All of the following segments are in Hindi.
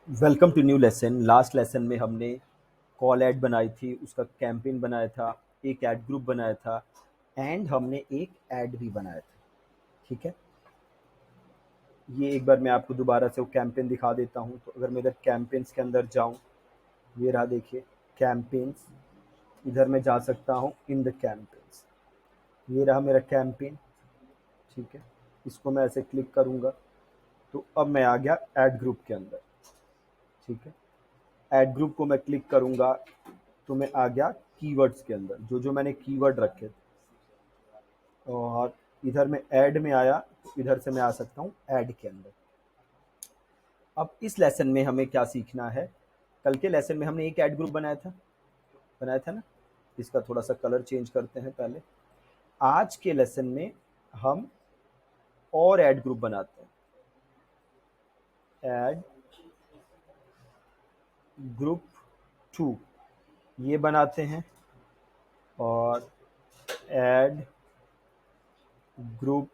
Welcome to new lesson. Last lesson में हमने कॉल ऐड बनाई थी, उसका कैंपेन बनाया था, एक ऐड ग्रुप बनाया था एंड हमने एक ऐड भी बनाया था। ठीक है, ये एक बार मैं आपको दोबारा से वो कैंपेन दिखा देता हूँ। तो अगर मैं इधर कैंपेन्स के अंदर जाऊँ, ये रहा देखिए कैंपेन्स। इधर मैं जा सकता हूँ इन द कैंपेन्स, ये रहा मेरा कैंपेन। ठीक है, इसको मैं ऐसे क्लिक करूँगा तो अब मैं आ गया ऐड ग्रुप के अंदर। ठीक है, ऐड ग्रुप को मैं क्लिक करूँगा तो मैं आ गया कीवर्ड्स के अंदर, जो जो मैंने कीवर्ड रखे थे। और इधर मैं ऐड में आया तो इधर से मैं आ सकता हूँ ऐड के अंदर। अब इस लेसन में हमें क्या सीखना है? कल के लेसन में हमने एक ऐड ग्रुप बनाया था ना। इसका थोड़ा सा कलर चेंज करते हैं पहले। आज के लेसन में हम और ऐड ग्रुप बनाते हैं। ऐड ग्रुप 2 ये बनाते हैं और ऐड ग्रुप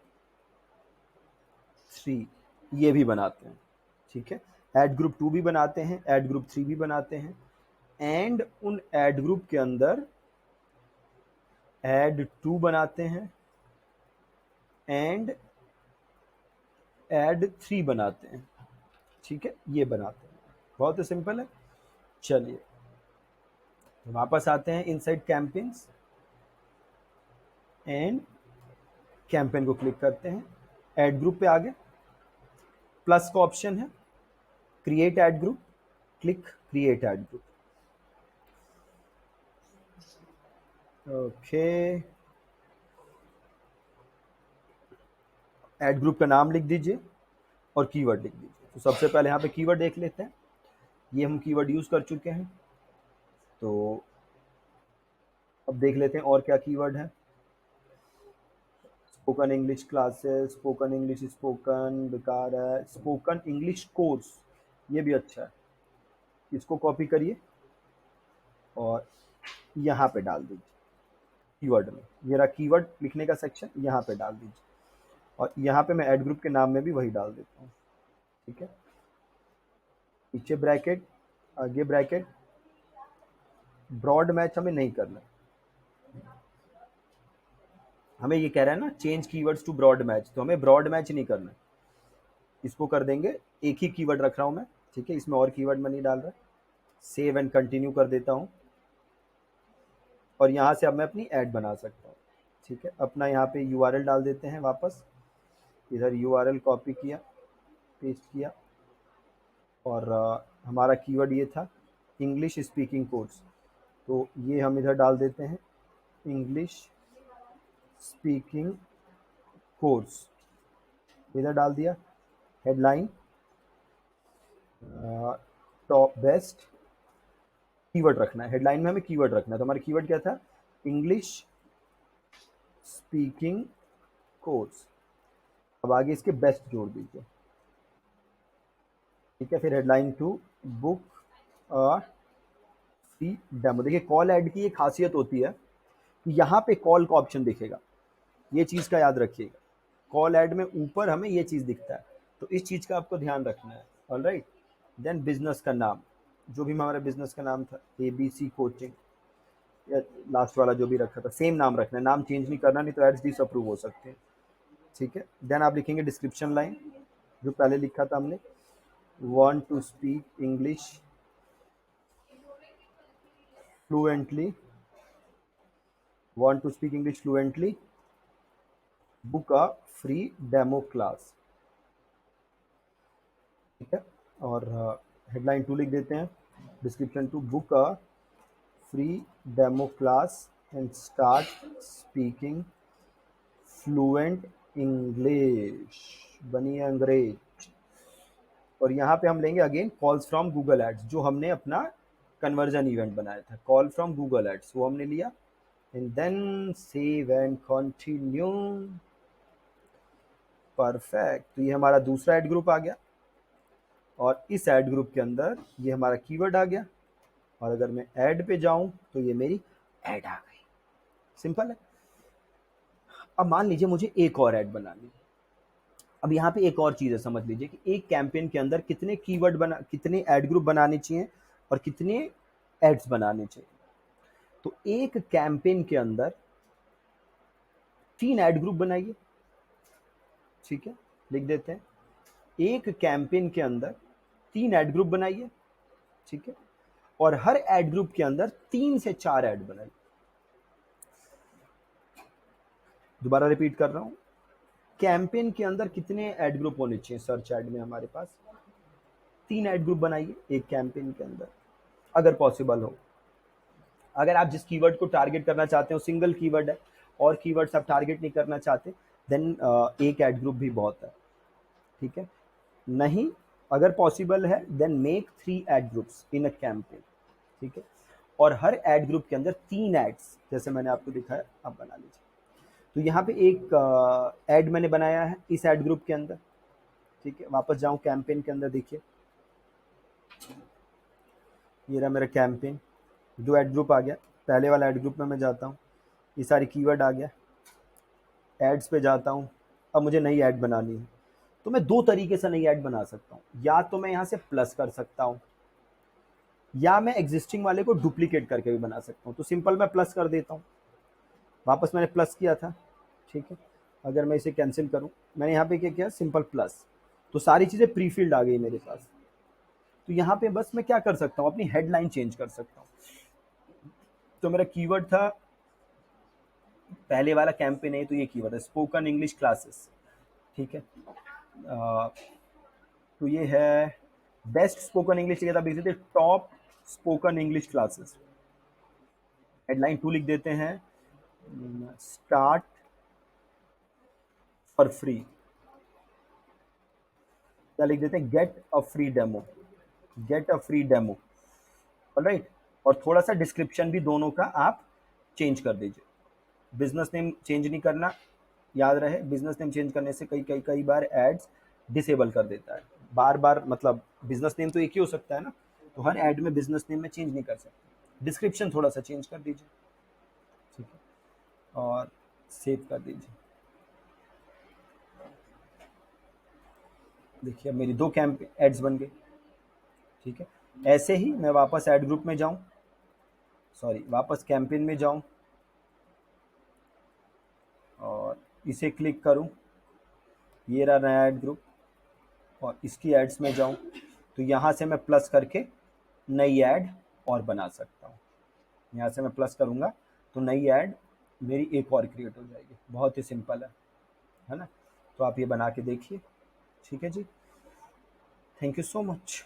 3 ये भी बनाते हैं। ठीक है, ऐड ग्रुप 2 भी बनाते हैं, ऐड ग्रुप 3 भी बनाते हैं एंड उन ऐड ग्रुप के अंदर ऐड 2 बनाते हैं एंड ऐड 3 बनाते हैं। ठीक है, ये बनाते हैं, बहुत ही सिंपल है। चलिए वापस आते हैं इनसाइड कैंपेन्स एंड कैंपेन को क्लिक करते हैं, ऐड ग्रुप पे आ गए, प्लस का ऑप्शन है, create add group, click create add group. Okay, add group का नाम लिख दीजिए और कीवर्ड लिख दीजिए। तो सबसे पहले यहाँ पे कीवर्ड देख लेते हैं। ये हम कीवर्ड यूज कर चुके हैं, तो अब देख लेते हैं और क्या कीवर्ड है। Spoken English classes, spoken English spoken बेकार है, स्पोकन इंग्लिश कोर्स ये भी अच्छा है। इसको कॉपी करिए और यहाँ पे डाल दीजिए कीवर्ड में। ये रहा कीवर्ड लिखने का सेक्शन, यहाँ पे डाल दीजिए और यहाँ पे मैं ऐड ग्रुप के नाम में भी वही डाल देता हूँ। ठीक है, पीछे ब्रैकेट, आगे ब्रैकेट। ब्रॉड मैच हमें नहीं करना, हमें ये कह रहा है ना change keywords to broad match, तो हमें ब्रॉड मैच नहीं करना। इसको कर देंगे, एक ही कीवर्ड रख रहा हूँ मैं। ठीक है, इसमें और कीवर्ड मैं नहीं डाल रहा। सेव एंड कंटिन्यू कर देता हूँ और यहाँ से अब मैं अपनी ऐड बना सकता हूँ। ठीक है, अपना यहाँ पे यूआरएल डाल देते हैं वापस। इधर यूआरएल कॉपी किया, पेस्ट किया और हमारा कीवर्ड ये था इंग्लिश स्पीकिंग कोर्स, तो ये हम इधर डाल देते हैं इंग्लिश स्पीकिंग कोर्स। इधर डाल दिया। हेडलाइन टॉप बेस्ट, कीवर्ड रखना है हेडलाइन में, हमें कीवर्ड रखना है। तो हमारा कीवर्ड क्या था? English speaking course. अब आगे इसके बेस्ट जोड़ दीजिए। ठीक है, फिर हेडलाइन 2 बुक फ्री डेमो। देखिए कॉल ऐड की ये खासियत होती है कि यहाँ पे कॉल का ऑप्शन दिखेगा, ये चीज़ का याद रखिएगा। कॉल ऐड में ऊपर हमें ये चीज़ दिखता है, तो इस चीज़ का आपको ध्यान रखना है। ऑलराइट, देन बिजनेस का नाम, जो भी हमारा बिजनेस का नाम था ABC कोचिंग, या लास्ट वाला जो भी रखा था सेम नाम रखना है, नाम चेंज नहीं करना, नहीं तो एड्स डिसअप्रूव हो सकते हैं। ठीक है, देन आप लिखेंगे डिस्क्रिप्शन लाइन, जो पहले लिखा था हमने, want to speak English fluently, want to speak English fluently, book a free demo class. ठीक है, और हेडलाइन 2 लिख देते हैं, description 2 book a free demo class and start speaking fluent English, बनिए अंग्रेज। और यहाँ पे हम लेंगे again calls from Google ads, जो हमने अपना कन्वर्जन इवेंट बनाया था, कॉल फ्रॉम गूगल एड्स, वो हमने लिया and then save and continue. Perfect, तो ये हमारा दूसरा ऐड ग्रुप आ गया और इस ऐड ग्रुप के अंदर ये हमारा कीवर्ड आ गया। और अगर मैं ऐड पे जाऊं तो ये मेरी ऐड आ गई। सिंपल है। अब मान लीजिए मुझे एक और ऐड बनानी है, अब यहाँ पे एक और चीज़ है, समझ लीजिए कि एक कैंपेन के अंदर कितने ऐड ग्रुप बनाने चाहिए और कितने एड्स बनाने चाहिए। तो एक कैंपेन के अंदर 3 ऐड ग्रुप बनाइए, ठीक है, लिख देते हैं। एक कैंपेन के अंदर 3 ऐड ग्रुप बनाइए, ठीक है, और हर ऐड ग्रुप के अंदर 3 से 4 ऐड बनाइए। दोबारा रिपीट कर रहा हूं, कैंपेन के अंदर कितने ऐड ग्रुप होने चाहिए सर्च ऐड में हमारे पास? 3 ऐड ग्रुप बनाइए एक कैंपेन के अंदर, अगर पॉसिबल हो। अगर आप जिस कीवर्ड को टारगेट करना चाहते हो सिंगल कीवर्ड है और कीवर्ड्स आप टारगेट नहीं करना चाहते, देन एक ऐड ग्रुप भी बहुत है, ठीक है। नहीं, अगर पॉसिबल है then make 3 ad groups in a campaign, ठीक है, और हर ऐड ग्रुप के अंदर 3 एड्स, जैसे मैंने आपको दिखाया, आप बना लीजिए। तो यहाँ पे एक ऐड मैंने बनाया है इस ऐड ग्रुप के अंदर, ठीक है। वापस जाऊँ कैंपेन के अंदर, देखिए ये रहा मेरा कैंपेन, जो ऐड ग्रुप आ गया, पहले वाला ऐड ग्रुप में मैं जाता हूँ, ये सारी कीवर्ड आ गया, एड्स पे जाता हूँ। अब मुझे नई ऐड बनानी है, तो मैं 2 तरीके से नई ऐड बना सकता हूँ। या तो मैं यहाँ से प्लस कर सकता हूँ, या मैं एग्जिस्टिंग वाले को डुप्लीकेट करके भी बना सकता हूँ। तो सिंपल मैं प्लस कर देता हूँ, वापस मैंने प्लस किया था, ठीक है। अगर मैं इसे कैंसिल करूँ, मैंने यहाँ पे क्या किया, सिंपल प्लस, तो सारी चीज़ें प्री फिल्ड आ गई मेरे पास। तो यहाँ पे बस मैं क्या कर सकता हूँ, अपनी हेडलाइन चेंज कर सकता हूँ। तो मेरा कीवर्ड था, पहले वाला कैंपेन है तो ये कीवर्ड है स्पोकन इंग्लिश क्लासेस, ठीक है। तो ये है बेस्ट स्पोकन इंग्लिश, चाहिए था basically top spoken English classes. Headline 2 लिख देते हैं, स्टार्ट फॉर फ्री, क्या लिख देते हैं, get a free demo, get a free demo, alright. और थोड़ा सा डिस्क्रिप्शन भी दोनों का आप चेंज कर दीजिए। बिजनेस नेम चेंज नहीं करना, याद रहे, बिजनेस नेम चेंज करने से कई कई कई बार एड्स डिसेबल कर देता है। बार बार मतलब बिजनेस नेम तो एक ही हो सकता है ना, तो हर ऐड में बिजनेस नेम में चेंज नहीं कर सकते। डिस्क्रिप्शन थोड़ा सा चेंज कर दीजिए, ठीक है, और सेव कर दीजिए। देखिए अब मेरी 2 कैंप एड्स बन गई, ठीक है। ऐसे ही मैं वापस ऐड ग्रुप में जाऊं, सॉरी वापस कैंपेन में जाऊं और इसे क्लिक करूं, ये रहा नया ऐड ग्रुप, और इसकी एड्स में जाऊं, तो यहाँ से मैं प्लस करके नई ऐड और बना सकता हूँ। यहाँ से मैं प्लस करूँगा तो नई ऐड मेरी एक और क्रिएट हो जाएगी। बहुत ही सिंपल है ना। तो आप ये बना के देखिए, ठीक है जी। Thank you so much.